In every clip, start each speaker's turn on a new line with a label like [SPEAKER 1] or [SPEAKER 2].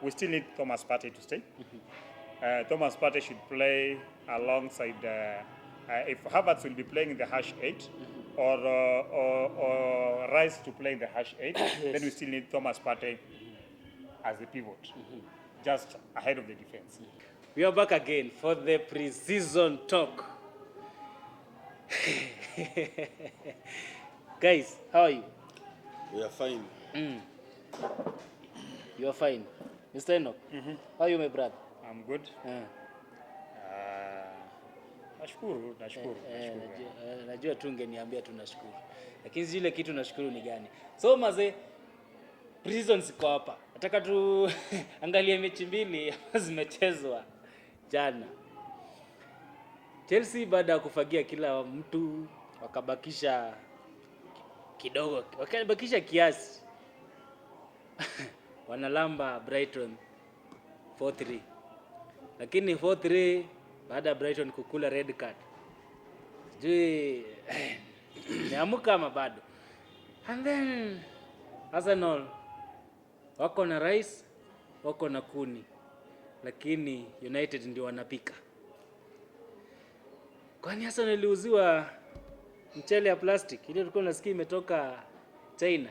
[SPEAKER 1] we still need Thomas Partey to stay. Thomas Partey should play alongside. If Havertz will be playing in the #8, or Rice to play in the #8, then we still need Thomas Partey as the pivot, just ahead of the defense.
[SPEAKER 2] We are back again for the pre-season talk. Guys, how are you?
[SPEAKER 3] We are fine.
[SPEAKER 2] You are fine. Mr. Enock, how are you, my brother?
[SPEAKER 1] I'm good. Nashukuru.
[SPEAKER 2] Najua tu ungeniambia tunashukuru. Lakini zile kitu nashukuru ni gani? So maze, pre-season siko hapa. Nataka tu angalie mechi mbili zimechezwa jana. Chelsea baada ya kufagia kila mtu wakabakisha kidogo, wakabakisha kiasi. Wanalamba Brighton 4-3. Lakini 4-3 baada ya Brighton kukula red card. Sijui niamuka ama bado. And then Arsenal wako na Rice, wako na Kuni. Lakini United ndio wanapika. Kwani Arsenal iliuziwa mchele ya plastic? Ile tulikuwa nasikia imetoka China.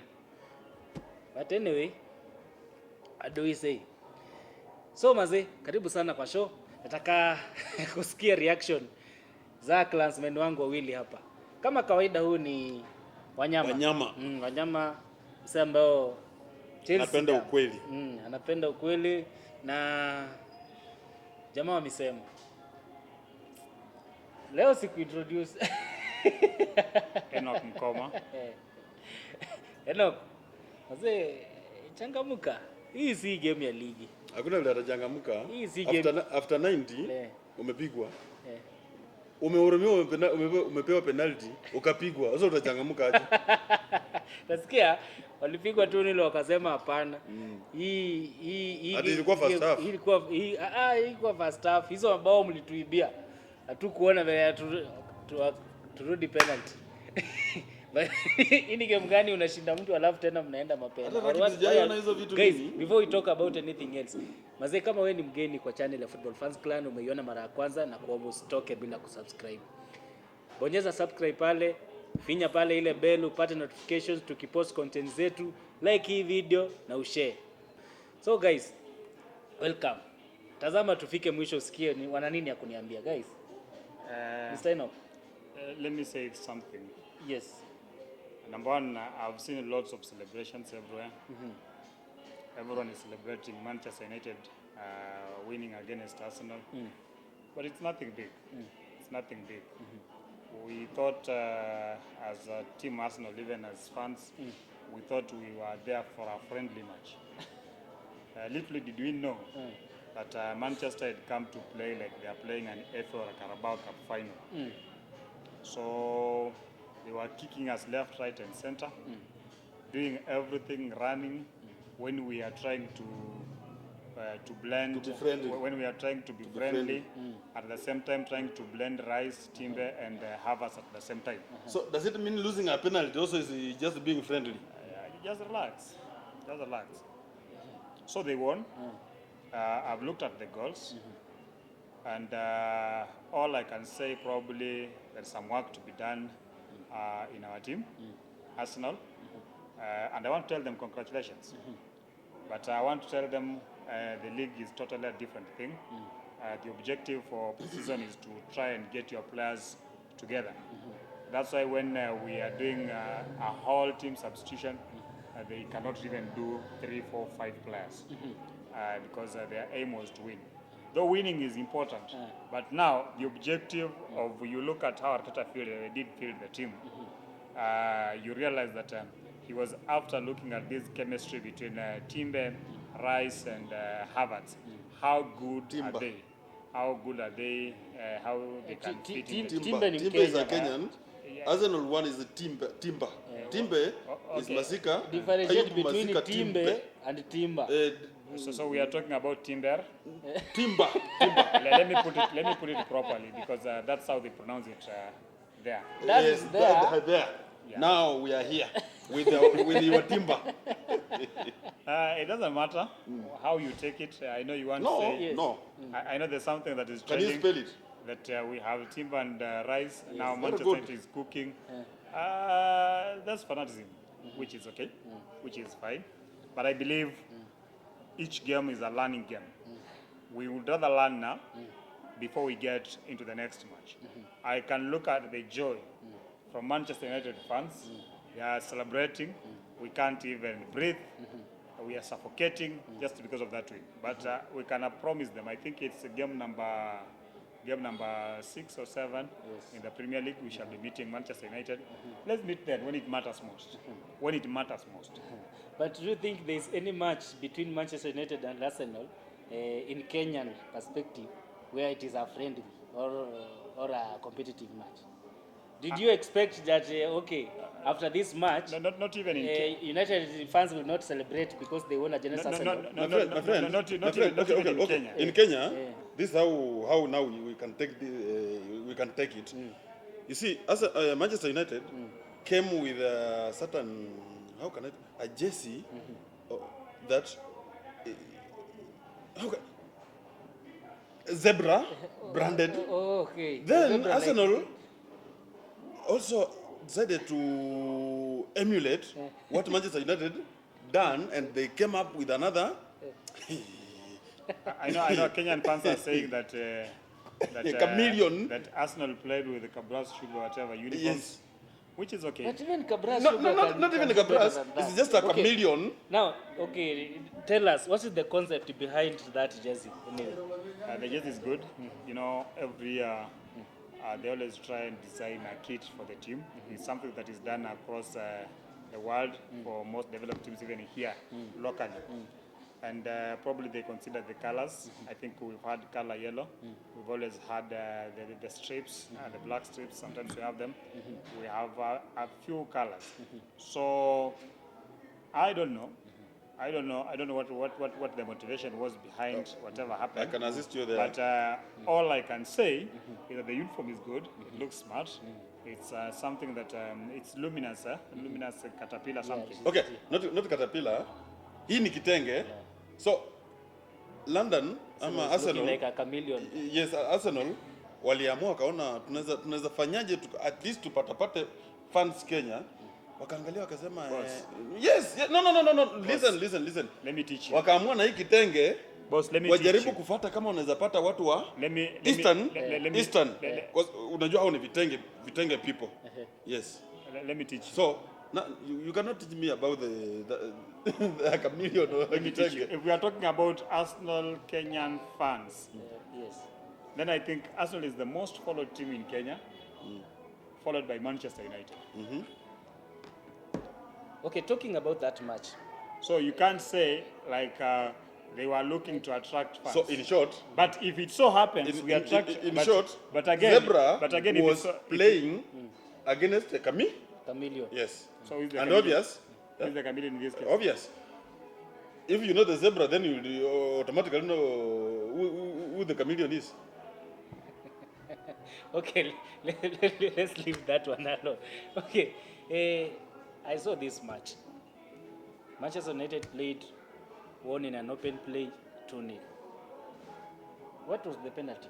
[SPEAKER 2] But anyway, what do we say? So maze, karibu sana kwa show. Nataka kusikia reaction za clansmen wangu wawili hapa. Kama kawaida, huu ni Wanyama. Wanyama msema ambao Chelsea
[SPEAKER 3] anapenda ukweli.
[SPEAKER 2] Anapenda ukweli na jamaa wamesema. Leo siku introduce
[SPEAKER 1] Enock Mkoma.
[SPEAKER 2] Enock, maze changamuka. Hii si game ya ligi.
[SPEAKER 3] Hakuna vile atachangamuka. After 90 umepigwa. Umehurumiwa, umepewa penalty, ukapigwa. Sasa utachangamuka aje?
[SPEAKER 2] Nasikia walipigwa tu nilo wakasema hapana. Hii
[SPEAKER 3] ilikuwa first half.
[SPEAKER 2] Ilikuwa first half. Hizo ambao mlituibia. Hatukuona vile turudi penalty. Hii ni game gani unashinda mtu alafu tena mnaenda mapema? Guys, before we talk about anything else, mazee, kama wewe ni mgeni kwa channel ya Football Fans Clan, umeiona mara ya kwanza na kuomba usitoke bila kusubscribe. Bonyeza subscribe pale, finya pale ile bell upate notifications tukipost content zetu, like hii video na ushare. So guys, welcome. Tazama tufike mwisho usikie ni wana nini ya kuniambia guys. Mr. Enock,
[SPEAKER 1] Let me say something.
[SPEAKER 2] yes.
[SPEAKER 1] Number one, I've seen lots of celebrations everywhere. Everyone is celebrating Manchester United winning against Arsenal. But it's nothing big. It's nothing big. We thought as a team Arsenal, even as fans, we thought we were there for a friendly match. Little did we know that Manchester had come to play like they are playing an FA or a Carabao Cup final. So they were kicking us left, right, and center, doing everything, running. When we are trying to blend,
[SPEAKER 3] to be friendly.
[SPEAKER 1] When we are trying to be friendly, at the same time trying to blend Rice, Timber, and Havertz at the same time.
[SPEAKER 3] So does it mean losing a penalty also is just being friendly?
[SPEAKER 1] Just relax, just relax. So they won. I've looked at the goals, and all I can say, probably there's some work to be done in our team, Arsenal, and I want to tell them congratulations. But I want to tell them the league is totally a different thing. The objective for pre-season is to try and get your players together. That's why when we are doing a whole team substitution, they cannot even do 3, 4, 5 players because their aim was to win. Though winning is important, but now the objective of, you look at how Arteta did field the team, you realize that he was after looking at this chemistry between Timber, Rice, and Havertz. How good are they? How good are they? How they can fit in the team?
[SPEAKER 3] Timber is a Kenyan. Arsenal one is Timber. Timber is Masika.
[SPEAKER 2] Differentiate between Timber and Timber.
[SPEAKER 1] So we are talking about Timber.
[SPEAKER 3] Timber.
[SPEAKER 1] Let me put it properly, because that's how they pronounce it there.
[SPEAKER 2] That is there.
[SPEAKER 3] Yeah. Now we are here. with your timber.
[SPEAKER 1] It doesn't matter how you take it. I know you want to
[SPEAKER 3] No,
[SPEAKER 1] say.
[SPEAKER 2] Yes.
[SPEAKER 3] no.
[SPEAKER 1] I know there's something that is
[SPEAKER 3] Can you
[SPEAKER 1] trending.
[SPEAKER 3] spell it?
[SPEAKER 1] That we have timber and rice. Now
[SPEAKER 3] Very
[SPEAKER 1] Manchester
[SPEAKER 3] good.
[SPEAKER 1] United is cooking. That's fanaticism, which is okay, which is fine. But I believe each game is a learning game. We would rather learn now before we get into the next match. I can look at the joy from Manchester United fans. They are celebrating. We can't even breathe. We are suffocating just because of that win. But we can promise them. I think it's game number 6 or 7 in the Premier League. We shall be meeting Manchester United. Let's meet them when it matters most. When it matters most.
[SPEAKER 2] But do you think there's any match between Manchester United and Arsenal in Kenyan perspective where it is a friendly or a competitive match? Did you expect that, after this match,
[SPEAKER 1] Not even in
[SPEAKER 2] United fans will not celebrate because they won against Arsenal?
[SPEAKER 3] My friend,
[SPEAKER 1] not even in Kenya.
[SPEAKER 3] In Kenya, this is how now we can take it. You see, as Manchester United came with a certain a jersey that zebra branded.
[SPEAKER 2] Okay.
[SPEAKER 3] Then
[SPEAKER 2] Zebra
[SPEAKER 3] Arsenal also decided to emulate what Manchester United done, and they came up with another.
[SPEAKER 1] I know Kenyan fans are saying that
[SPEAKER 3] chameleon.
[SPEAKER 1] that Arsenal played with the Cabras Sugar whatever uniforms,
[SPEAKER 3] Yes.
[SPEAKER 1] which is okay.
[SPEAKER 2] But even Cabras
[SPEAKER 3] Not even a Cabras. It's just a chameleon.
[SPEAKER 2] Now, tell us, what is the concept behind that jersey? Anyway.
[SPEAKER 1] The jersey is good. You know, every year they always try and design a kit for the team. It's something that is done across the world for most developed teams, even here locally. And probably they consider the colors. I think we've had color yellow. We've always had the strips, the black strips. Sometimes we have them. We have a few colors. So I don't know. I don't know what the motivation was behind whatever
[SPEAKER 3] I
[SPEAKER 1] happened.
[SPEAKER 3] can assist you there.
[SPEAKER 1] But all I can say is that the uniform is good. It looks smart. It's something that it's luminous, luminous caterpillar something.
[SPEAKER 3] Okay, not caterpillar. Hii ni kitenge. So London ama
[SPEAKER 2] It's looking
[SPEAKER 3] Arsenal,
[SPEAKER 2] like a chameleon.
[SPEAKER 3] yes, Arsenal waliamua kaona tunaweza fanyaje at least tupatapate fans Kenya. Wakaangalia wakasema yes, no, listen.
[SPEAKER 1] Let me teach you.
[SPEAKER 3] Wakaamua na hii kitenge
[SPEAKER 1] Boss, let me
[SPEAKER 3] wajaribu
[SPEAKER 1] teach you.
[SPEAKER 3] kufuata kama unaweza pata watu wa
[SPEAKER 1] Eastern.
[SPEAKER 3] Eastern. Unajua hao ni vitenge people. Yes.
[SPEAKER 1] Let me teach you.
[SPEAKER 3] So now, you cannot teach me about the chameleon or
[SPEAKER 1] Let me teach you.
[SPEAKER 3] kitenge.
[SPEAKER 1] If we are talking about Arsenal Kenyan fans,
[SPEAKER 2] Yes.
[SPEAKER 1] then I think Arsenal is the most followed team in Kenya, followed by Manchester United.
[SPEAKER 2] Okay, talking about that match.
[SPEAKER 1] So you can't say like they were looking to attract fans.
[SPEAKER 3] So in short,
[SPEAKER 1] But if it so happens we attract.
[SPEAKER 3] in
[SPEAKER 1] but,
[SPEAKER 3] short,
[SPEAKER 1] but again,
[SPEAKER 3] Zebra
[SPEAKER 1] if
[SPEAKER 3] was
[SPEAKER 1] it's so,
[SPEAKER 3] playing against a
[SPEAKER 2] Chameleon.
[SPEAKER 3] Yes.
[SPEAKER 1] So who's the
[SPEAKER 3] And
[SPEAKER 1] chameleon?
[SPEAKER 3] obvious,
[SPEAKER 1] Who's the chameleon in this case?
[SPEAKER 3] obvious. If you know the zebra, then you automatically know who the chameleon is.
[SPEAKER 2] Okay, let's leave that one alone. Okay, I saw this match. Manchester United won in an open play 2-0. What was the penalty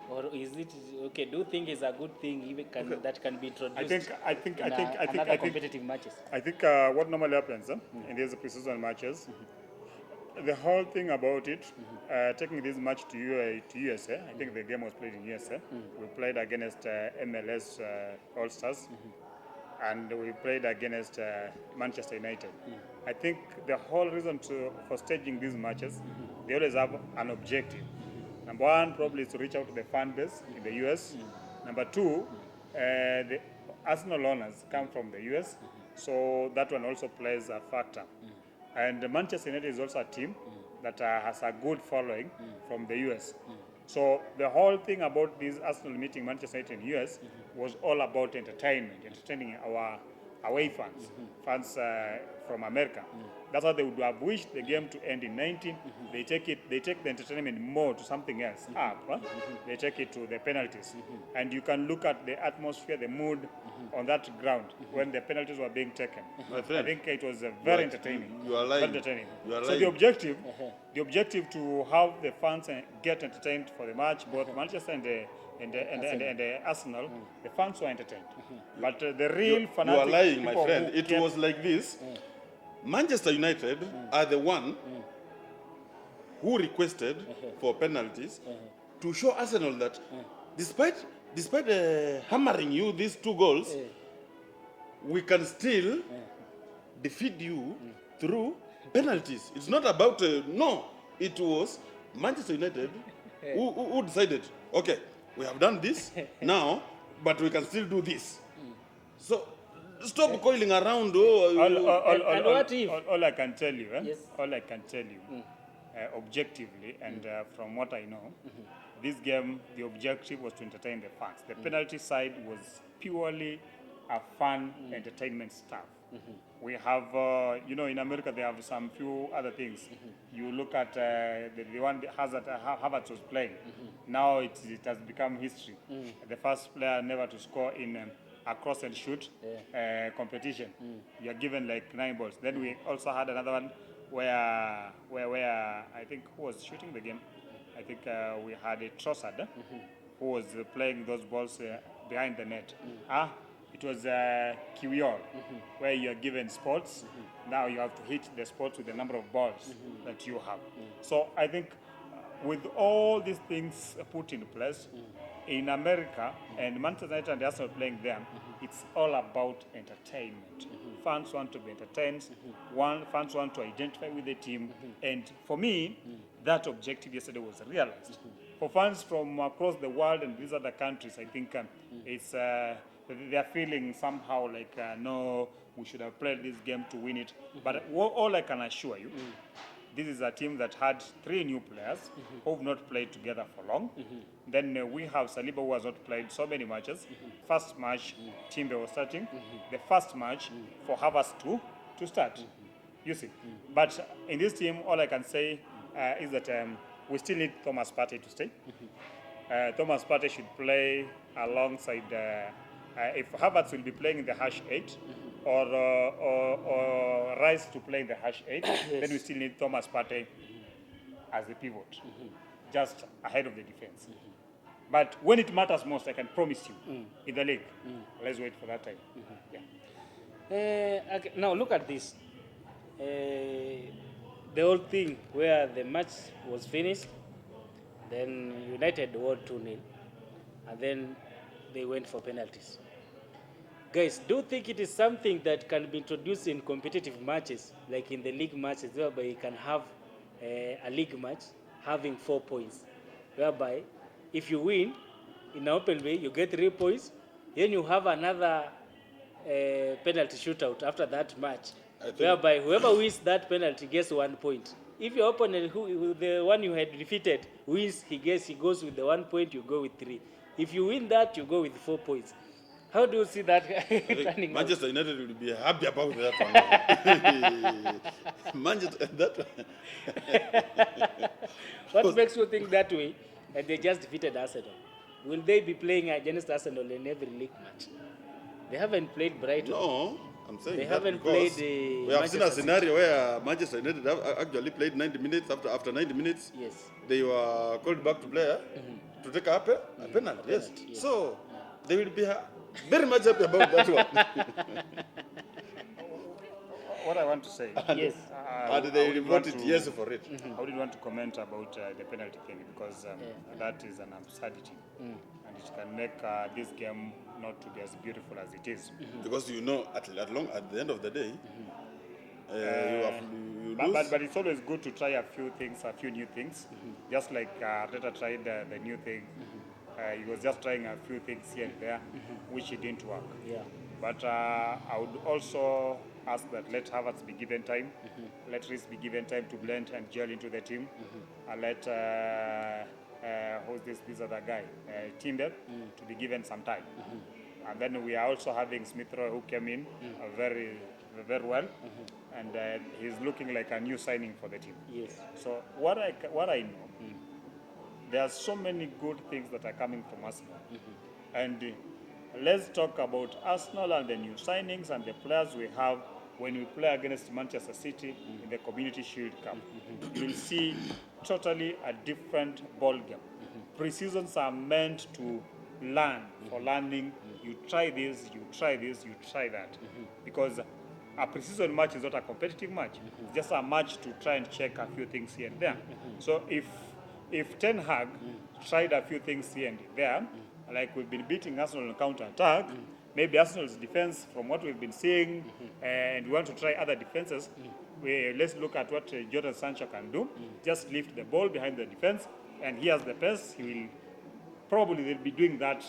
[SPEAKER 2] for? Or is it okay? Do you think it's a good thing that can be introduced?
[SPEAKER 1] I think
[SPEAKER 2] another competitive matches.
[SPEAKER 1] I think what normally happens in these preseason matches, the whole thing about it, taking this match to USA, I think the game was played in USA. We played against MLS All Stars, and we played against Manchester United. I think the whole reason for staging these matches, they always have an objective. Number one, probably is to reach out to the fan base in the US. Number two, the Arsenal owners come from the US, so that one also plays a factor. And Manchester United is also a team that has a good following from the US. So the whole thing about this Arsenal meeting Manchester United in US was all about entertainment, entertaining away fans, fans from America. That's why they would have wished the game to end in 90. They take the entertainment more to something else up. Huh? They take it to the penalties. And you can look at the atmosphere, the mood on that ground when the penalties were being taken.
[SPEAKER 3] My friend,
[SPEAKER 1] I think it was very entertaining.
[SPEAKER 3] You are lying.
[SPEAKER 1] Very entertaining.
[SPEAKER 3] You are
[SPEAKER 1] So
[SPEAKER 3] lying.
[SPEAKER 1] the objective to have the fans get entertained for the match, both Manchester and Arsenal, the fans were entertained. But the real fanatic
[SPEAKER 3] You are lying, my
[SPEAKER 1] people
[SPEAKER 3] friend.
[SPEAKER 1] who
[SPEAKER 3] It
[SPEAKER 1] came-
[SPEAKER 3] was like this. Manchester United are the one who requested for penalties to show Arsenal that despite hammering you these 2 goals, we can still defeat you through penalties. It's not about no. It was Manchester United who decided, okay, we have done this now, but we can still do this. So stop coiling around.
[SPEAKER 1] All I can tell you,
[SPEAKER 2] Yes.
[SPEAKER 1] all I can tell you, objectively, and from what I know, this game, the objective was to entertain the fans. The penalty side was purely a fun entertainment stuff. We have, in America they have some few other things. You look at the one that Havertz was playing. Now it has become history. The first player never to score in a cross and shoot competition. You are given like 9 balls. Then we also had another one where I think who was shooting the game? I think we had a Trossard who was playing those balls behind the net. It was Kiwior, where you are given spots. Now you have to hit the spots with the number of balls that you have. So I think with all these things put in place, in America and Manchester United and Arsenal playing them, it's all about entertainment. Fans want to be entertained. Fans want to identify with the team. And for me, that objective yesterday was realized. For fans from across the world and these other countries, I think it's they are feeling somehow like, no, we should have played this game to win it. But all I can assure you, this is a team that had 3 new players who have not played together for long. Then we have Saliba, who has not played so many matches. First match, Timber was starting. The first match for Havertz to start. You see. But in this team, all I can say is that we still need Thomas Partey to stay. Thomas Partey should play alongside. If Havertz will be playing in the #8 or Rice to play in the #8, then we still need Thomas Partey as the pivot, just ahead of the defense. But when it matters most, I can promise you, in the league, let's wait for that time. Yeah.
[SPEAKER 2] Okay, now look at this. The whole thing where the match was finished, then United won 2-0, and then they went for penalties. Guys, do you think it is something that can be introduced in competitive matches, like in the league matches, whereby you can have a league match having 4 points, whereby if you win in an open way, you get 3 points, then you have another penalty shootout after that match, whereby whoever wins that penalty gets 1 point. If your opponent, the one you had defeated, wins, he goes with the 1 point, you go with 3. If you win that, you go with 4 points. How do you see that turning out?
[SPEAKER 3] Manchester United will be happy about that one. Manchester,
[SPEAKER 2] What makes you think that way? That they just defeated Arsenal. Will they be playing against Arsenal in every league match? They haven't played Brighton.
[SPEAKER 3] No, I'm saying
[SPEAKER 2] They
[SPEAKER 3] that
[SPEAKER 2] haven't
[SPEAKER 3] because
[SPEAKER 2] played
[SPEAKER 3] we have seen a
[SPEAKER 2] Manchester
[SPEAKER 3] scenario where Manchester United have actually played 90 minutes. After 90 minutes,
[SPEAKER 2] Yes.
[SPEAKER 3] they were called back to play to take a penalty. Yes.
[SPEAKER 2] yes.
[SPEAKER 3] So they will be very much happy about that one.
[SPEAKER 1] What I want to say,
[SPEAKER 2] Yes.
[SPEAKER 3] And they voted yes for it.
[SPEAKER 1] I wouldn't want to comment about the penalty thing because that is an absurdity, and it can make this game not to be as beautiful as it is.
[SPEAKER 3] Because you know, at the end of the day, you lose.
[SPEAKER 1] But it's always good to try a few new things. Just like Arteta tried the new thing. He was just trying a few things here and there, which it didn't work.
[SPEAKER 2] Yeah.
[SPEAKER 1] But I would also ask that let Havertz be given time, let Reece be given time to blend and gel into the team, and let who's this other guy, Timber, to be given some time. And then we are also having Smith Rowe, who came in very well, and he's looking like a new signing for the team.
[SPEAKER 2] Yes.
[SPEAKER 1] So what I know, there are so many good things that are coming from Arsenal, and let's talk about Arsenal and the new signings and the players we have when we play against Manchester City in the Community Shield Cup. You'll see totally a different ball game. Pre-seasons are meant to learn, for learning. You try this, you try this, you try that. Because a pre-season match is not a competitive match. It's just a match to try and check a few things here and there. So if Ten Hag tried a few things here and there, like we've been beating Arsenal on counter-attack, maybe Arsenal's defense, from what we've been seeing, and we want to try other defenses, let's look at what Jadon Sancho can do. Just lift the ball behind the defense, and he has the pace. He will probably they'll be doing that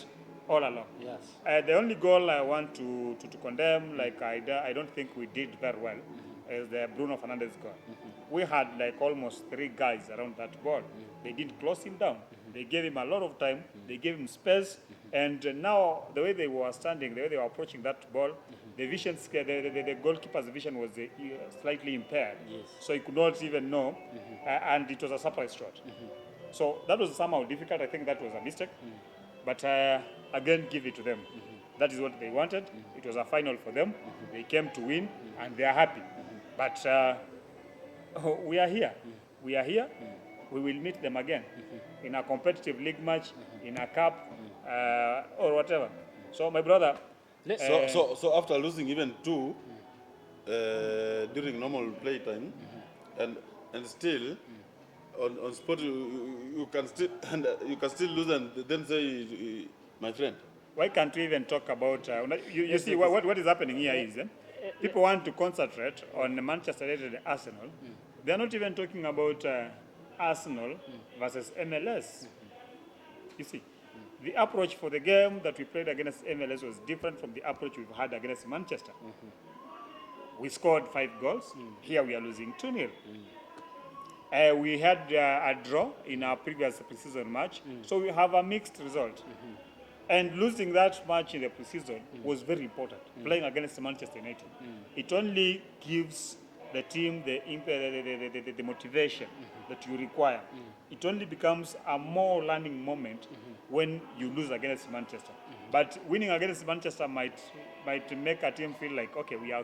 [SPEAKER 1] all along.
[SPEAKER 2] Yes.
[SPEAKER 1] The only goal I want to condemn, like I don't think we did very well, is the Bruno Fernandes goal. We had like almost 3 guys around that ball. They didn't close him down. They gave him a lot of time. They gave him space. And now the way they were standing, the way they were approaching that ball, the vision, the goalkeeper's vision was slightly impaired.
[SPEAKER 2] Yes.
[SPEAKER 1] So he could not even know, and it was a surprise shot. So that was somehow difficult. I think that was a mistake. But again, give it to them. That is what they wanted. It was a final for them. They came to win, and they are happy. But we are here. We are here. We will meet them again in a competitive league match, in a cup, or whatever. So, my brother.
[SPEAKER 3] So after losing even 2 during normal play time, and still on spot you can still lose and then say, my friend.
[SPEAKER 1] Why can't we even talk about you see what is happening here is people want to concentrate on Manchester United and Arsenal. They are not even talking about Arsenal versus MLS. You see, the approach for the game that we played against MLS was different from the approach we've had against Manchester. We scored 5 goals. Here we are losing 2-0. We had a draw in our previous preseason match, so we have a mixed result. And losing that match in the preseason was very important, playing against Manchester United. It only gives the team the motivation that you require. It only becomes a more learning moment when you lose against Manchester. But winning against Manchester might make a team feel like, okay, we are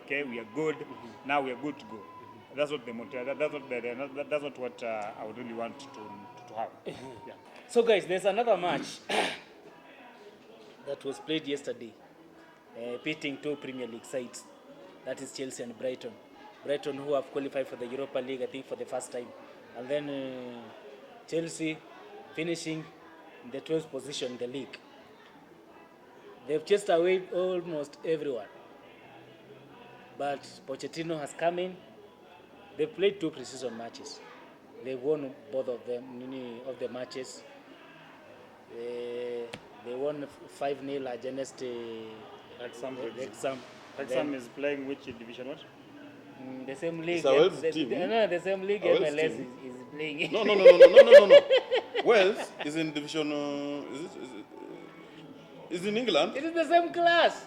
[SPEAKER 1] good, now we are good to go. That's what that's not what I would really want to have. Yeah.
[SPEAKER 2] So guys, there's another match that was played yesterday, pitting 2 Premier League sides. That is Chelsea and Brighton. Brighton, who have qualified for the Europa League, I think, for the first time. And then Chelsea finishing in the 12th position in the league. They've chased away almost everyone. But Pochettino has come in. They've played 2 preseason matches. They've won both of them, of the matches. They won 5-0 against Wrexham.
[SPEAKER 1] Wrexham is playing which division? What?
[SPEAKER 2] The same league.
[SPEAKER 3] The
[SPEAKER 2] same league MLS is playing.
[SPEAKER 3] No. Wales is in division. Is in England.
[SPEAKER 2] It is the same class.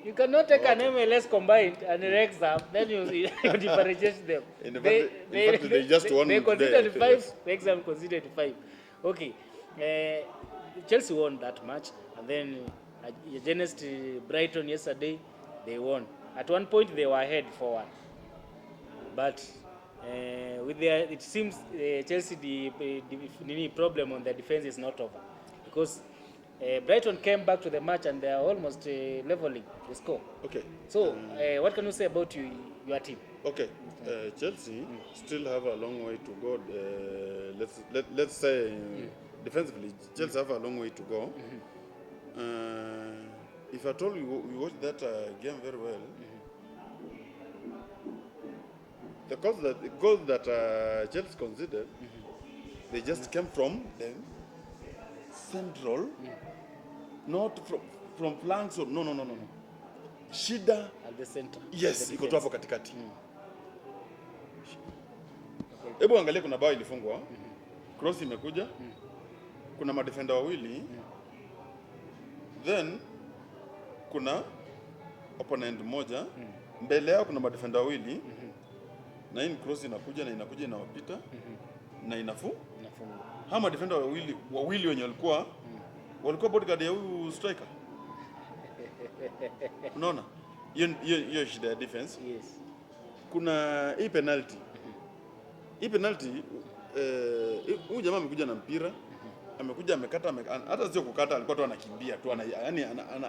[SPEAKER 2] You cannot take an MLS combined and Wrexham, then you differentiate them.
[SPEAKER 3] In fact, they just won.
[SPEAKER 2] They conceded 5. Wrexham conceded 5. Okay. Chelsea won that match, and then against Brighton yesterday, they won. At one point, they were ahead 4-1. But it seems Chelsea the problem on their defense is not over, because Brighton came back to the match and they are almost leveling the score.
[SPEAKER 3] Okay.
[SPEAKER 2] So, what can you say about your team?
[SPEAKER 3] Okay. Chelsea still have a long way to go. Let's say defensively, Chelsea have a long way to go. If I told you we watched that game very well, the goals that Chelsea considered, they just came from the central, not from flanks or no. Shida
[SPEAKER 2] At the center.
[SPEAKER 3] Yes, iko tu hapo katikati. Hebu angalia, kuna bao ilifungwa. Cross imekuja. Kuna madefender wawili. Then kuna opponent mmoja, mbele yao kuna madefender wawili, na hii cross inakuja inawapita, na inafunga. Hawa madefender wawili wenye walikuwa bodyguard ya huyu striker. Unaona? Hiyo shida ya defense.
[SPEAKER 2] Yes.
[SPEAKER 3] Kuna hii penalty. Hii penalty huyu jamaa amekuja na mpira, amekuja amekata, hata sio kukata, alikuwa tu anakimbia tu, yani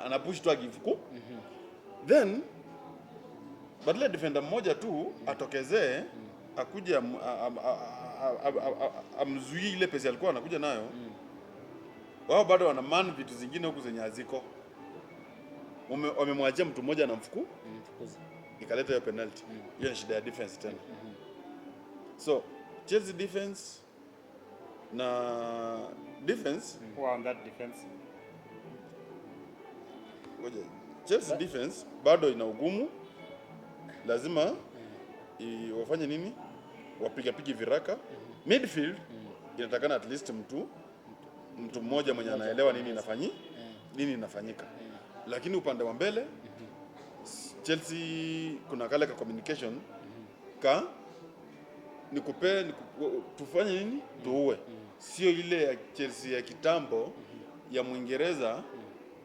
[SPEAKER 3] anapush tu akifuku. Then badala defender mmoja tu atokezee akuja amzuie ile pesa alikuwa anakuja nayo. Wao bado wana man vitu zingine huku zenye haziko. Wamemwachia mtu mmoja na mfukuza. Ikaleta hiyo penalty. Hiyo ni shida ya defense tena. So, Chelsea defense na defense
[SPEAKER 1] on that defense.
[SPEAKER 3] Chelsea defense bado ina ugumu. Lazima wafanye nini? Wapiga viraka. Midfield inatakana at least mtu mmoja mwenye anaelewa nini inafanyika. Lakini upande wa mbele Chelsea kuna kale ka communication tufanye nini? Tuue. Sio ile ya Chelsea ya kitambo ya Mwingereza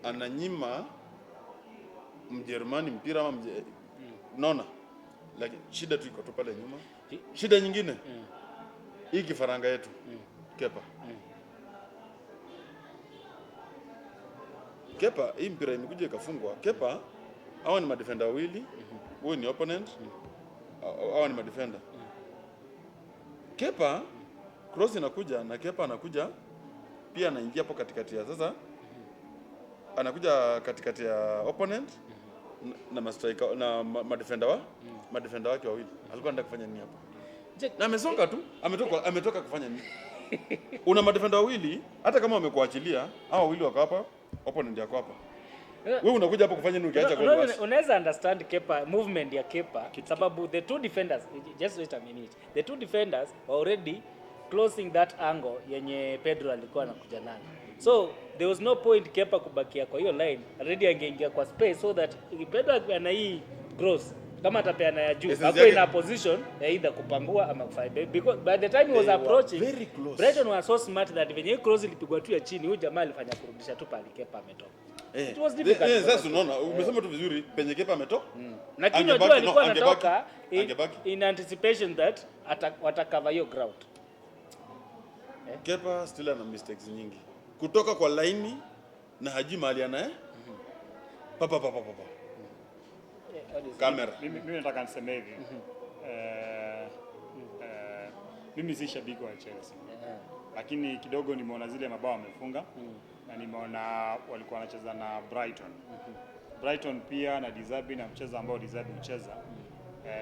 [SPEAKER 3] ananyima Mjerumani mpira ama unaona? Lakini shida tu iko tu pale nyuma. Shida nyingine hii kifaranga yetu Kepa. Kepa hii mpira imekuja ikafungwa. Kepa hawa ni madefender wawili, huyu ni opponent. Hawa ni madefender. Kepa cross inakuja na Kepa anakuja pia anaingia hapo katikati ya sasa. Anakuja katikati ya opponent na striker na madefender wake wawili. Alikuwa anataka kufanya nini hapo? Na amesonga tu, ametoka kufanya nini? Una madefender wawili, hata kama wamekuachilia, hao wawili wako hapa, opponent yako hapa. Wewe unakuja hapo kufanya nini ukiacha goal pass?
[SPEAKER 2] Unaweza understand Kepa movement ya Kepa sababu the two defenders, just wait a minute. The two defenders were already closing that angle yenye Pedro alikuwa anakuja nayo. So there was no point Kepa kubakia kwa hiyo line. Already angeingia kwa space so that Pedro akiana hii cross kama atapeana ya juu hapo in a position either kupangua ama kufanya, because by the time he was approaching Brighton was so smart that when he cross ilipigwa tu ya chini, huyu jamaa alifanya kurudisha tu pale Kepa ametoka. It was difficult.
[SPEAKER 3] Sasa unaona umesema tu vizuri penye Kepa ametoka.
[SPEAKER 2] Lakini unajua alikuwa anatoka in anticipation that watacover hiyo ground.
[SPEAKER 3] Kepa still ana mistakes nyingi. Kutoka kwa line na haji mahali anaye. Papa. Kamera.
[SPEAKER 1] Mimi nataka niseme hivi. Mimi si shabiki wa Chelsea. Lakini kidogo nimeona zile mabao wamefunga na nimeona walikuwa wanacheza na Brighton. Brighton pia na Dizabi na mchezo ambao Dizabi hucheza.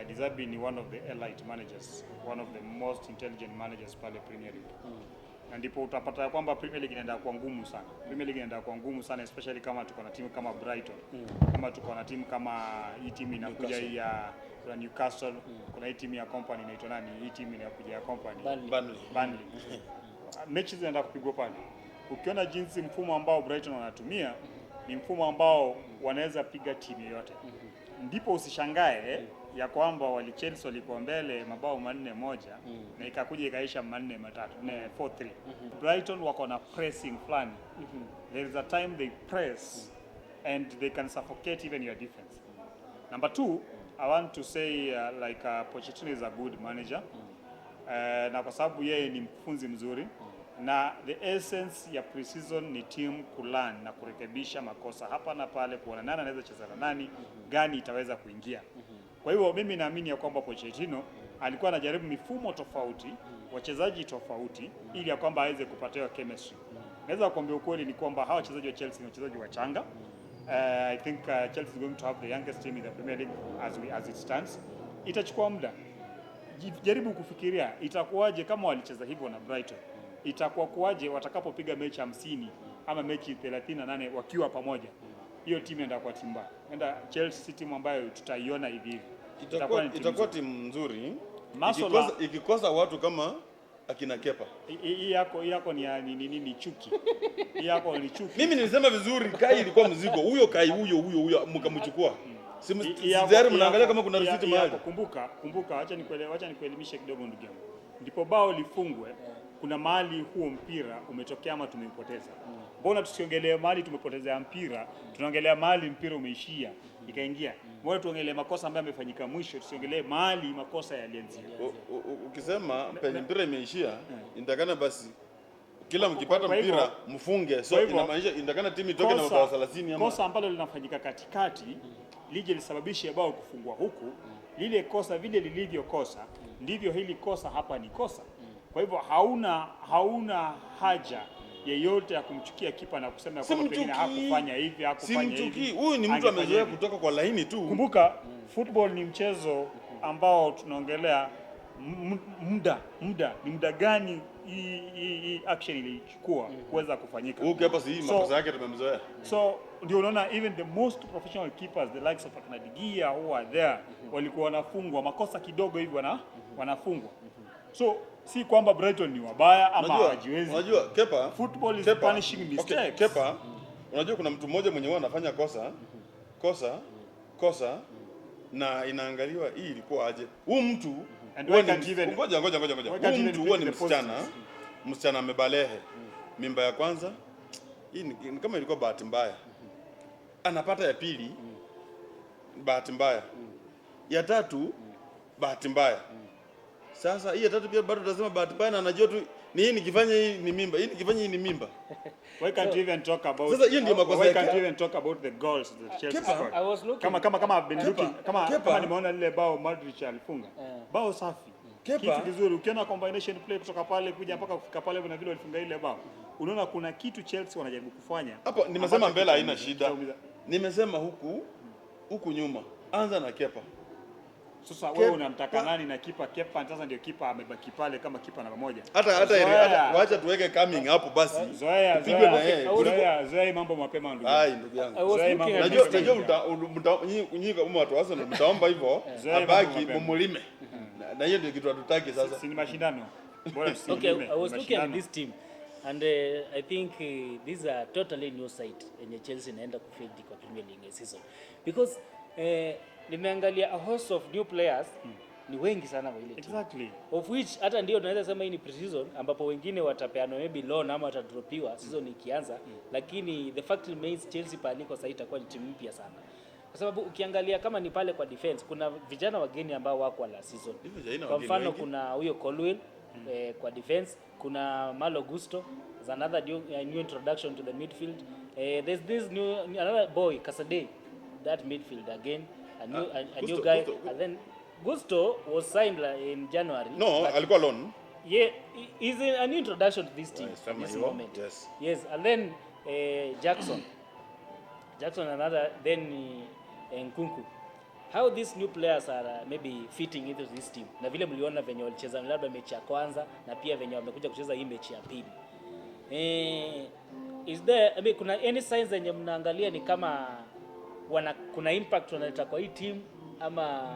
[SPEAKER 1] Dizabi ni one of the elite managers, one of the most intelligent managers pale Premier League. Na ndipo utapata kwamba Premier League inaenda kwa ngumu sana. Premier League inaenda kwa ngumu sana, especially kama tuko na timu kama Brighton. Kama tuko na timu kama hii timu inakuja hii ya Newcastle, kuna hii timu ya Company inaitwa nani? Hii timu inakuja ya Company. Burnley. Mechi zinaenda kupigwa pale. Ukiona jinsi mfumo ambao Brighton wanatumia ni mfumo ambao wanaweza piga timu yote. Ndipo usishangae ya kwamba Chelsea walikuwa mbele mabao 4-1 na ikakuja ikaisha 4-3 4-3. Brighton wako na pressing plan. There is a time they press and they can suffocate even your defense. Number 2, I want to say Pochettino is a good manager. Na kwa sababu yeye ni mfunzi mzuri na the essence ya preseason ni team kulearn na kurekebisha makosa hapa na pale, kuona nani anaweza cheza na nani, gani itaweza kuingia. Kwa hivyo mimi naamini ya kwamba Pochettino alikuwa anajaribu mifumo tofauti, wachezaji tofauti ili ya kwamba aweze kupata hiyo chemistry. Naweza kuambia ukweli ni kwamba hawa wachezaji wa Chelsea ni wachezaji wachanga. I think Chelsea is going to have the youngest team in the Premier League as it stands. Itachukua muda. Jaribu kufikiria itakuwaje kama walicheza hivyo na Brighton. Itakuwa kuwaje watakapopiga mechi 50 ama mechi 38 wakiwa pamoja. Hiyo timu inaenda kwa timu mbaya. Nenda Chelsea si timu ambayo tutaiona hivi.
[SPEAKER 3] Itakuwa timu nzuri ikikosa watu akina Kepa.
[SPEAKER 1] Hii yako ni chuki. Hii yako ni chuki.
[SPEAKER 3] Mimi nilisema vizuri, Kai ilikuwa mzigo. Huyo mkamchukua. Sidhani mnaangalia kama kuna risiti mahali.
[SPEAKER 1] Kumbuka, acha nikuelimishe kidogo ndugu yangu. Ndipo bao lifungwe, kuna mahali huo mpira umetokea ama tumeupoteza. Mbona tusiongelee mahali tumepoteza mpira, tunaongelea mahali mpira umeishia ikaingia. Mbona tuongelee makosa ambayo yamefanyika mwisho, tusiongelee mahali makosa yalianzia.
[SPEAKER 3] Ukisema penye mpira imeishia, indakana basi kila mkipata mpira mfunge. So inamaanisha indakana timu itoke na mabao 30 ama
[SPEAKER 1] kosa ambalo linafanyika katikati lije lisababishe bao kufungwa huku, lile kosa vile lilivyokosa ndivyo hili kosa hapa ni kosa. Kwa hivyo hauna haja yeyote ya kumchukia kipa na kusema kwamba pengine hakufanya hivi hakufanya hivi.
[SPEAKER 3] Huyu ni mtu amezoea kutoka kwa laini tu.
[SPEAKER 1] Kumbuka football ni mchezo ambao tunaongelea muda gani hii action ilichukua kuweza kufanyika.
[SPEAKER 3] Huyu hapa si makosa yake tumemzoea.
[SPEAKER 1] So ndio unaona even the most professional keepers the likes of Akinadia who are there walikuwa wanafungwa makosa kidogo hivi wanafungwa. So si kwamba Brighton ni wabaya ama hawajiwezi.
[SPEAKER 3] Unajua Kepa,
[SPEAKER 1] football is punishing mistakes.
[SPEAKER 3] Okay, Kepa, unajua kuna mtu mmoja mwenye anafanya kosa na inaangaliwa hii ilikuwa aje. Huyu mtu ngoja. Huyu mtu huwa ni msichana amebalehe. Mimba ya kwanza hii ni kama ilikuwa bahati mbaya. Anapata ya pili bahati mbaya. Ya tatu bahati mbaya. Sasa hii ya tatu pia bado tunasema bahati mbaya na anajua tu ni hii nikifanya hii ni mimba. Hii nikifanya hii ni mimba.
[SPEAKER 1] Why can't you even talk about
[SPEAKER 3] Sasa hiyo ndio makosa
[SPEAKER 1] yake. Why can't you even talk about the goals that Chelsea scored?
[SPEAKER 2] I was looking
[SPEAKER 1] kama nimeona lile bao Madrid alifunga. Bao safi. Kitu kizuri ukiona combination play kutoka pale kuja mpaka kufika pale na vile walifunga ile bao. Unaona kuna kitu Chelsea wanajaribu kufanya.
[SPEAKER 3] Hapo nimesema mbele haina shida. Nimesema huku nyuma. Anza na Kepa.
[SPEAKER 1] Sasa wewe unamtaka nani na kipa? Kepa sasa ndio kipa amebaki pale kama kipa namba moja.
[SPEAKER 3] Hata waacha tuweke coming hapo basi. Tupigwe na yeye.
[SPEAKER 1] Zoea mambo mapema ndugu.
[SPEAKER 3] Ai ndugu yangu. Najua nyinyi kama watu Arsenal mtaomba hivyo abaki mumulime. Na hiyo ndio kitu hatutaki sasa.
[SPEAKER 1] Si ni mashindano. Bora
[SPEAKER 2] Okay, I was looking at this team and I think this is a totally new site yenye Chelsea inaenda kufield kwa Premier League season because nimeangalia a host of new players ni wengi sana kwa ile team.
[SPEAKER 1] Exactly.
[SPEAKER 2] Of which hata ndio tunaweza sema hii ni pre-season ambapo wengine watapeana maybe loan ama watadropiwa season ikianza, lakini the fact remains Chelsea paliko sasa itakuwa ni timu mpya sana. Kwa sababu ukiangalia kama ni pale kwa defense kuna vijana wageni ambao wako la season. Kwa mfano kuna huyo Colwell kwa defense, kuna Malo Gusto is another new introduction to the midfield. There's this another boy Casade, that midfield again. A new guy. And then Gusto was signed in January.
[SPEAKER 3] No, alikuwa loan.
[SPEAKER 2] Yeah, he's an introduction to this team at this moment. Yes, and then Jackson another, then Nkunku. How these new players are maybe fitting into this team. Na vile mliona venye walicheza labda mechi ya kwanza na pia venye wamekuja kucheza hii mechi ya pili. Is there kuna any signs zenye mnaangalia ni kama kuna impact wanaleta kwa hii team ama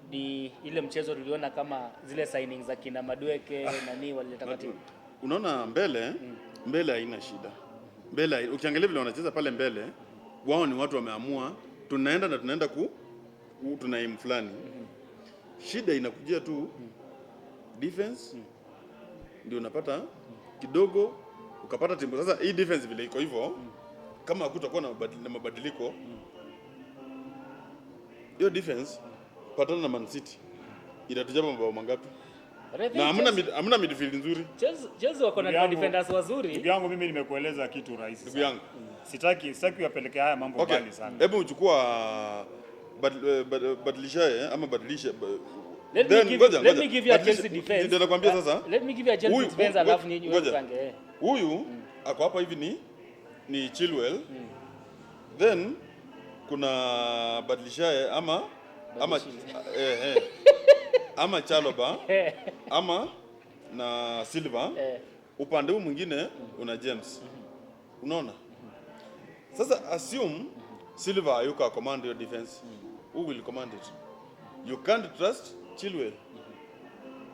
[SPEAKER 2] ni ile mchezo tuliona kama zile signings za kina Madueke nani walileta kwa team?
[SPEAKER 3] Unaona mbele haina shida. Mbele ukiangalia vile wanacheza pale mbele, wao ni watu wameamua tunaenda tuna aim fulani. Shida inakujia tu defense ndio unapata kidogo ukapata timu. Sasa hii defense vile iko hivyo kama hakutakuwa na mabadiliko hiyo defense patana na Man City itatujaba mabao mangapi? Na hamna midfield nzuri.
[SPEAKER 2] Chelsea wako na defenders wazuri.
[SPEAKER 1] Ndugu yangu mimi nimekueleza kitu rahisi.
[SPEAKER 3] Ndugu yangu
[SPEAKER 1] sitaki uyapeleke haya mambo mbali sana.
[SPEAKER 3] Hebu uchukua badilisha ama badilisha.
[SPEAKER 2] Let me give you a Chelsea defense.
[SPEAKER 3] Ndio nakwambia sasa.
[SPEAKER 2] Let me give you a Chelsea defense alafu nyinyi mpange.
[SPEAKER 3] Huyu ako hapa hivi ni Chilwell. Then kuna badilisha ama Chaloba ama na Silva. Upande huu mwingine una James. Unaona? Sasa assume Silva yuko command your defense. Who will command it? You can't trust Chilwell.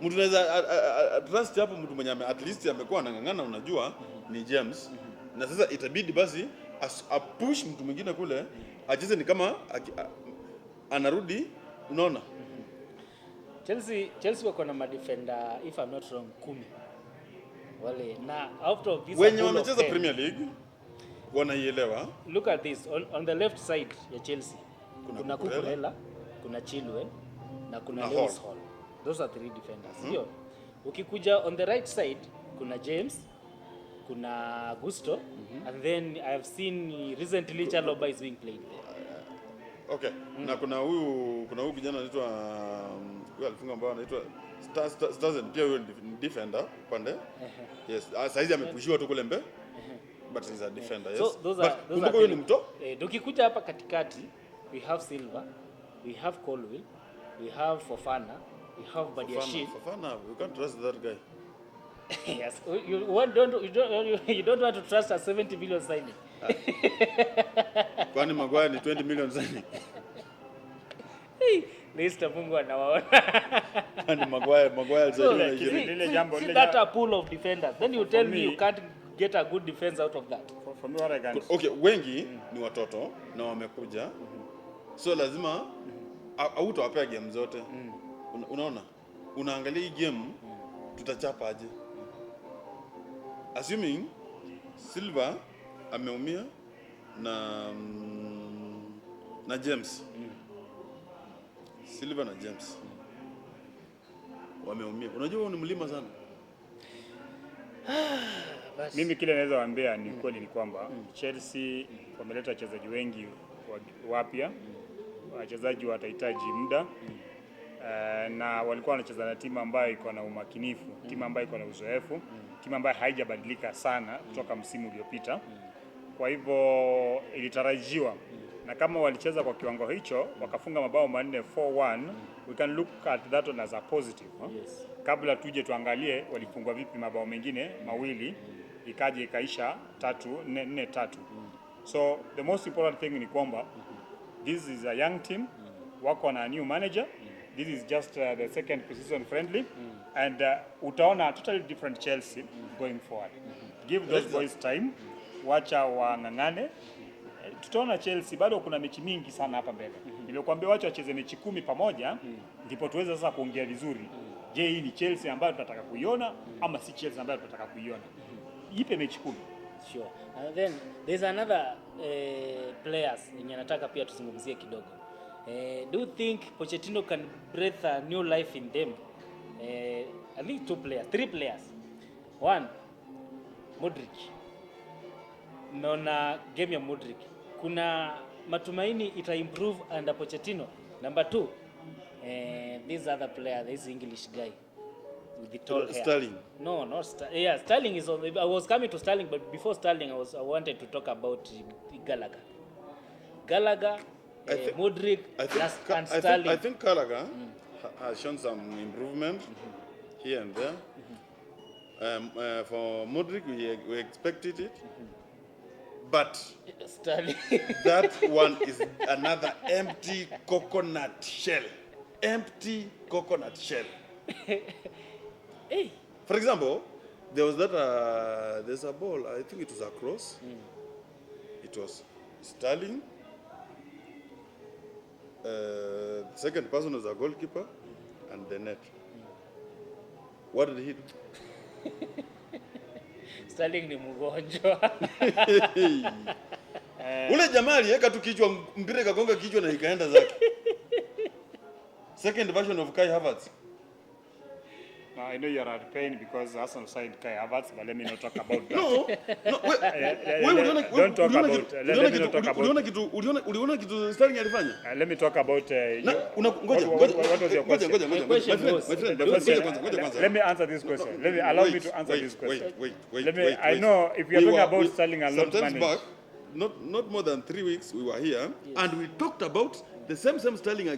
[SPEAKER 3] Mtu anaweza trust hapo mtu mwenye at least amekuwa anang'ang'ana unajua ni James. Na sasa itabidi basi push mtu mwingine kule acheze ni kama anarudi unaona.
[SPEAKER 2] Chelsea wako na madefender if I'm not wrong 10. Wale na out of this
[SPEAKER 3] wenye wamecheza Premier League wanaielewa.
[SPEAKER 2] Look at this on the left side ya Chelsea. Kuna Cucurella, kuna Chilwell na kuna Lewis Hall. Those are 3 defenders. Sio? Ukikuja on the right side kuna James, kuna Gusto and then I have seen recently Chalobah is being played there.
[SPEAKER 3] Okay. Na kuna huyu kijana anaitwa huyu alifunga ambao anaitwa Stars pia huyo defender pande. Yes. Saizi amepushiwa tu kule mbe. But he's a defender, yes.
[SPEAKER 2] So those are
[SPEAKER 3] ni mto.
[SPEAKER 2] Tukikuja hapa katikati we have Silva, we have Colwill, we have Fofana, we have Badiashile.
[SPEAKER 3] Fofana, you can't trust that guy.
[SPEAKER 2] Yes, you don't want to trust a 70 million signing.
[SPEAKER 3] Kwani Maguire ni 20 million signing?
[SPEAKER 2] Leicester Mungu anawaona.
[SPEAKER 3] Kwani Maguire
[SPEAKER 2] lile jambo lile that a pool of defenders. Then you tell me you can't get a good defense out of that.
[SPEAKER 1] For me what I can.
[SPEAKER 3] Okay, wengi ni watoto na wamekuja. So lazima hautawapea game zote. Unaona? Unaangalia hii game tutachapa aje? Assuming Silva ameumia na James. Silva na James wameumia. Unajua ni mlima sana.
[SPEAKER 1] Mimi kile naweza waambia ni kweli ni kwamba Chelsea wameleta wachezaji wengi wapya. Wachezaji watahitaji muda. Na walikuwa wanacheza na timu ambayo iko na umakinifu, timu ambayo iko na uzoefu, timu ambayo haijabadilika sana kutoka msimu uliopita. Kwa hivyo ilitarajiwa na kama walicheza kwa kiwango hicho wakafunga mabao manne 4-1, we can look at that one as a positive.
[SPEAKER 2] Yes.
[SPEAKER 1] Kabla tuje tuangalie walifungwa vipi mabao mengine mawili ikaje ikaisha 4-3. So the most important thing ni kwamba this is a young team, wako na new manager. This is just the second preseason friendly and utaona totally different Chelsea going forward. Give those boys time, wacha wang'ang'ane. Tutaona Chelsea bado kuna mechi mingi sana hapa mbele. Nilikwambia wacha wacheze mechi 10 pamoja ndipo tuweze sasa kuongea vizuri. Je, hii ni Chelsea ambayo tunataka kuiona ama si Chelsea ambayo tunataka kuiona? Ipe mechi 10.
[SPEAKER 2] Sure. And then there's another players yenye nataka pia tuzungumzie kidogo. Do you think Pochettino can breathe a new life in them? I think 3 players. 1, Modric. Naona game ya Modric kuna matumaini ita improve under Pochettino. Number 2, this other player, this English guy with the tall hair.
[SPEAKER 3] Sterling.
[SPEAKER 2] No, not Sterling. Yeah, Sterling is on. I was coming to Sterling, but before Sterling, I wanted to talk about Gallagher, Modric, and Sterling.
[SPEAKER 3] I think Gallagher has shown some improvement here and there. For Modric, we expected it. But
[SPEAKER 2] Sterling.
[SPEAKER 3] that one is another empty coconut shell. Empty coconut shell.
[SPEAKER 2] Hey.
[SPEAKER 3] For example, there was there's a ball, I think it was a cross. It was Sterling. The second person was a goalkeeper and the net. What did he do?
[SPEAKER 2] Sterling ni mgonjwa.
[SPEAKER 3] Ule jamaa aliweka tu kichwa mpira kagonga kichwa na ikaenda zake. Second version of Kai Havertz.
[SPEAKER 1] I know you are at pain because Arsenal signed Kai Havertz, but let me not talk about that.
[SPEAKER 3] No,
[SPEAKER 1] don't talk about. Let me not talk about.
[SPEAKER 3] Uliona kitu Sterling alifanya?
[SPEAKER 1] Let me talk about.
[SPEAKER 3] Ngoja.
[SPEAKER 1] What was your question?
[SPEAKER 3] My friend.
[SPEAKER 1] Let me answer this question. Allow me to answer this question.
[SPEAKER 3] Wait.
[SPEAKER 1] I know if you are talking about Sterling a lot
[SPEAKER 3] sometimes back, not more than 3 weeks we were here, and we talked about the same Sterling.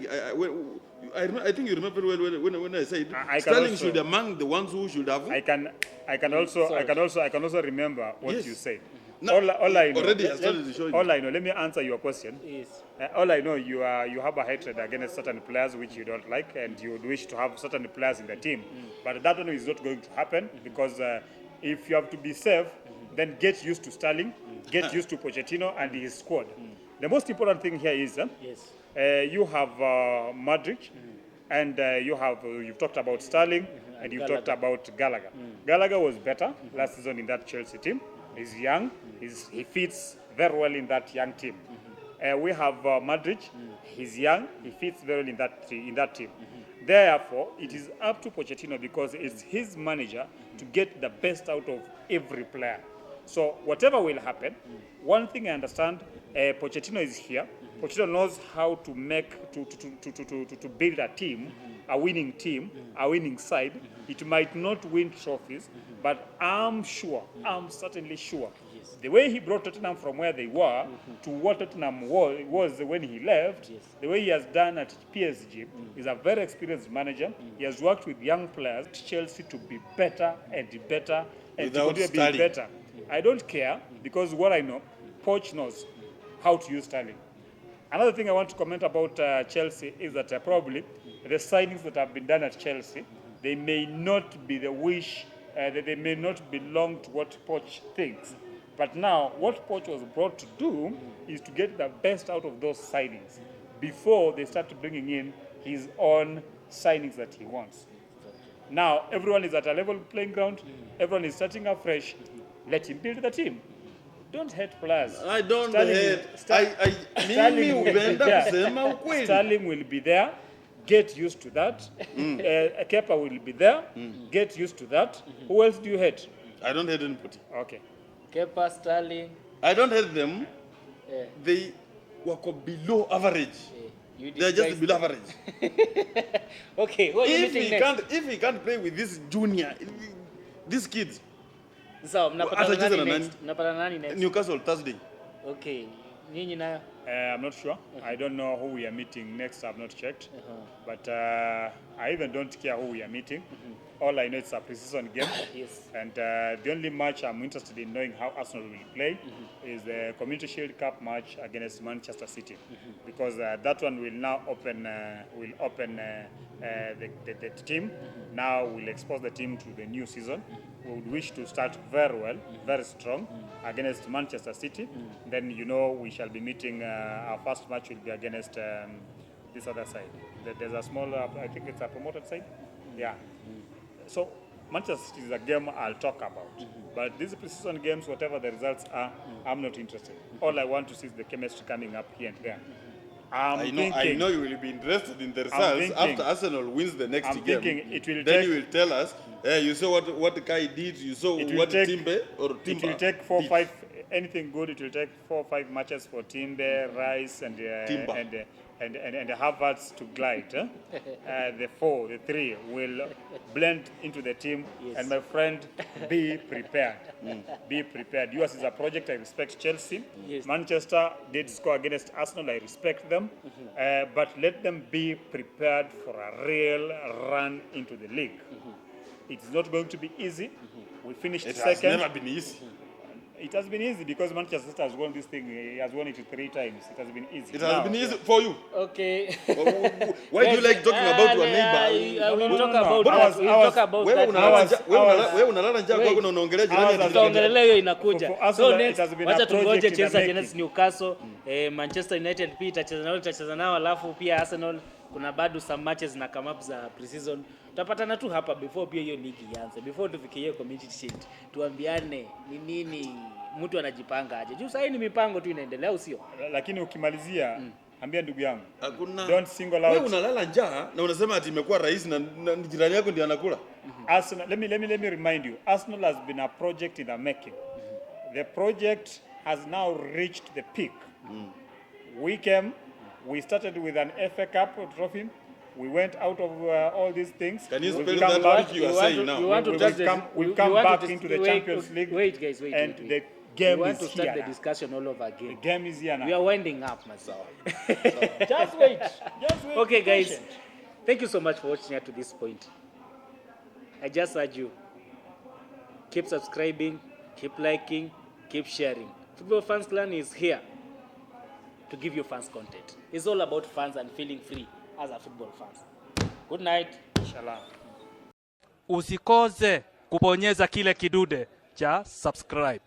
[SPEAKER 3] I think you remember when I said Sterling should among the ones who should have.
[SPEAKER 1] I can also remember what you said.
[SPEAKER 3] No,
[SPEAKER 1] all I know.
[SPEAKER 3] already has started showing.
[SPEAKER 1] All I know. Let me answer your question.
[SPEAKER 2] Yes.
[SPEAKER 1] All I know, you have a hatred against certain players which you don't like, and you would wish to have certain players in the team. But that one is not going to happen because if you have to be safe, then get used to Sterling, get used to Pochettino and his squad. The most important thing here is
[SPEAKER 2] Yes.
[SPEAKER 1] you have Madrid, and you've talked about Sterling, and you've talked about Gallagher. Gallagher was better last season in that Chelsea team. He's young. He fits very well in that young team. We have Madrid. He's young. He fits very well in that team. Therefore, it is up to Pochettino because it's his manager to get the best out of every player. So whatever will happen, one thing I understand, Pochettino is here. Pochettino knows how to make to build a team, a winning team, a winning side. It might not win trophies, but I'm certainly sure, the way he brought Tottenham from where they were to what Tottenham was when he left, the way he has done at PSG, he's a very experienced manager. He has worked with young players, Chelsea to be better and better and
[SPEAKER 3] Without
[SPEAKER 1] to continue being
[SPEAKER 3] Sterling.
[SPEAKER 1] better. I don't care because what I know, Poch knows how to use Sterling. Another thing I want to comment about Chelsea is that probably the signings that have been done at Chelsea, they may not be the wish, they may not belong to what Poch thinks. But now, what Poch was brought to do is to get the best out of those signings before they start bringing in his own signings that he wants. Now, everyone is at a level playing ground. Everyone is starting afresh. Let him build the team. Don't hate players.
[SPEAKER 3] I don't
[SPEAKER 1] Sterling
[SPEAKER 3] hate.
[SPEAKER 1] Sterling will be
[SPEAKER 3] Umeenda
[SPEAKER 1] there.
[SPEAKER 3] kusema ukweli.
[SPEAKER 1] Sterling will be there. Get used to that. Kepa will be there. Get used to that. Who else do you hate?
[SPEAKER 3] I don't hate anybody.
[SPEAKER 1] Okay.
[SPEAKER 2] Kepa, Sterling.
[SPEAKER 3] I don't hate them.
[SPEAKER 2] Yeah.
[SPEAKER 3] They were below average.
[SPEAKER 2] You
[SPEAKER 3] They're just
[SPEAKER 2] despise
[SPEAKER 3] below
[SPEAKER 2] them.
[SPEAKER 3] average.
[SPEAKER 2] Okay, what are you meeting next?
[SPEAKER 3] If he can't play with this junior, these kids,
[SPEAKER 2] So, mnapata
[SPEAKER 3] Hata cheza na
[SPEAKER 2] nani
[SPEAKER 3] nani?
[SPEAKER 2] next? Mnapata nani next?
[SPEAKER 3] Newcastle Thursday.
[SPEAKER 2] Okay. Nyinyi nayo?
[SPEAKER 1] I'm not sure. I don't know who we are meeting next. I've not checked. But I even don't care who we are meeting. All I know it's a preseason game.
[SPEAKER 2] Yes.
[SPEAKER 1] And the only match I'm interested in knowing how Arsenal will play is the Community Shield Cup match against Manchester City, because that one will now open the team. Now will expose the team to the new season. We would wish to start very well, very strong against Manchester City. Then we shall be meeting. Our first match will be against this other side. There's a small, I think it's a promoted side. Yeah. So Manchester City is a game I'll talk about. But these preseason games, whatever the results are, I'm not interested. All I want to see is the chemistry coming up here and there.
[SPEAKER 3] I know you will be interested in the results
[SPEAKER 1] thinking-
[SPEAKER 3] after Arsenal wins the next
[SPEAKER 1] I'm
[SPEAKER 3] game.
[SPEAKER 1] thinking it will
[SPEAKER 3] Then
[SPEAKER 1] take-
[SPEAKER 3] you will tell us, you saw what Kai did, you saw
[SPEAKER 1] It will
[SPEAKER 3] what
[SPEAKER 1] take-
[SPEAKER 3] Timbe or
[SPEAKER 1] It
[SPEAKER 3] Timber
[SPEAKER 1] will take 4 or
[SPEAKER 3] did.
[SPEAKER 1] 5, anything good, it will take 4 or 5 matches for Timber, Rice, and Havertz to glide. The 3 will blend into the team.
[SPEAKER 2] Yes.
[SPEAKER 1] And my friend, be prepared. Be prepared. Yours is a project. I respect Chelsea.
[SPEAKER 2] Yes.
[SPEAKER 1] Manchester did score against Arsenal. I respect them. But let them be prepared for a real run into the league. It's not going to be easy. We finished
[SPEAKER 3] It has
[SPEAKER 1] second.
[SPEAKER 3] never been easy.
[SPEAKER 1] It has been easy because Manchester City has won this thing. He has won it 3 times. It has been easy.
[SPEAKER 3] It has been easy for you.
[SPEAKER 2] Okay.
[SPEAKER 3] Why do you like talking about your neighbor?
[SPEAKER 2] We'll
[SPEAKER 1] No,
[SPEAKER 2] talk
[SPEAKER 1] no,
[SPEAKER 2] about
[SPEAKER 1] no.
[SPEAKER 2] that. We'll
[SPEAKER 1] I was-
[SPEAKER 2] talk about
[SPEAKER 3] Wewe
[SPEAKER 2] that.
[SPEAKER 3] unalala njaa kwako na unaongelea jirani
[SPEAKER 1] I
[SPEAKER 3] ya
[SPEAKER 1] was-
[SPEAKER 3] jirani.
[SPEAKER 2] Tutaongelea hiyo inakuja.
[SPEAKER 1] For Arsenal,
[SPEAKER 2] So
[SPEAKER 1] it
[SPEAKER 2] next,
[SPEAKER 1] has been a
[SPEAKER 2] wacha
[SPEAKER 1] project
[SPEAKER 2] tungoje
[SPEAKER 1] in the
[SPEAKER 2] Chelsea
[SPEAKER 1] making.
[SPEAKER 2] against Newcastle, Manchester United pia itacheza nao, alafu pia Arsenal kuna bado some matches na come up za preseason. Tutapatana tu hapa before pia hiyo ligi ianze. Before tufikie hiyo Community Shield. Tuambiane ni nini mtu anajipanga aje. Juu sasa ni mipango tu inaendelea, usio?
[SPEAKER 1] Lakini ukimalizia, ambia ndugu yangu,
[SPEAKER 3] Hakuna.
[SPEAKER 1] don't single
[SPEAKER 3] Wewe
[SPEAKER 1] out
[SPEAKER 3] unalala njaa na unasema ati imekuwa rais na jirani yako ndiye anakula.
[SPEAKER 1] Arsenal. Let me remind you, Arsenal has been a project in the making. The project has now reached the peak. We started with an FA Cup trophy. We went out of all these things.
[SPEAKER 3] Can you
[SPEAKER 1] We've
[SPEAKER 3] spell
[SPEAKER 1] come
[SPEAKER 3] that
[SPEAKER 1] back-
[SPEAKER 3] what you are saying now?
[SPEAKER 2] You want to
[SPEAKER 1] We've
[SPEAKER 2] touch
[SPEAKER 1] come-
[SPEAKER 2] the,
[SPEAKER 1] we've
[SPEAKER 2] you
[SPEAKER 1] come
[SPEAKER 2] want
[SPEAKER 1] back
[SPEAKER 2] to
[SPEAKER 1] into the
[SPEAKER 2] wait,
[SPEAKER 1] Champions League.
[SPEAKER 2] Wait, guys, wait.
[SPEAKER 1] And
[SPEAKER 2] wait.
[SPEAKER 1] the game
[SPEAKER 2] we want
[SPEAKER 1] is
[SPEAKER 2] to start
[SPEAKER 1] here
[SPEAKER 2] the
[SPEAKER 1] now.
[SPEAKER 2] discussion all over again.
[SPEAKER 1] The game is here now.
[SPEAKER 2] We are winding up, myself.
[SPEAKER 1] Just wait. Just wait.
[SPEAKER 2] Okay,
[SPEAKER 1] Be
[SPEAKER 2] guys.
[SPEAKER 1] patient.
[SPEAKER 2] Thank you so much for watching up to this point. I just urge you, keep subscribing, keep liking, keep sharing. Football Fans Clan is here to give you fans content. It's all about fans and feeling free as a football fans. Good night.
[SPEAKER 1] Shalom.
[SPEAKER 4] Usikose kubonyeza kile kidude cha subscribe.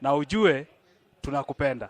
[SPEAKER 4] Na ujue tunakupenda.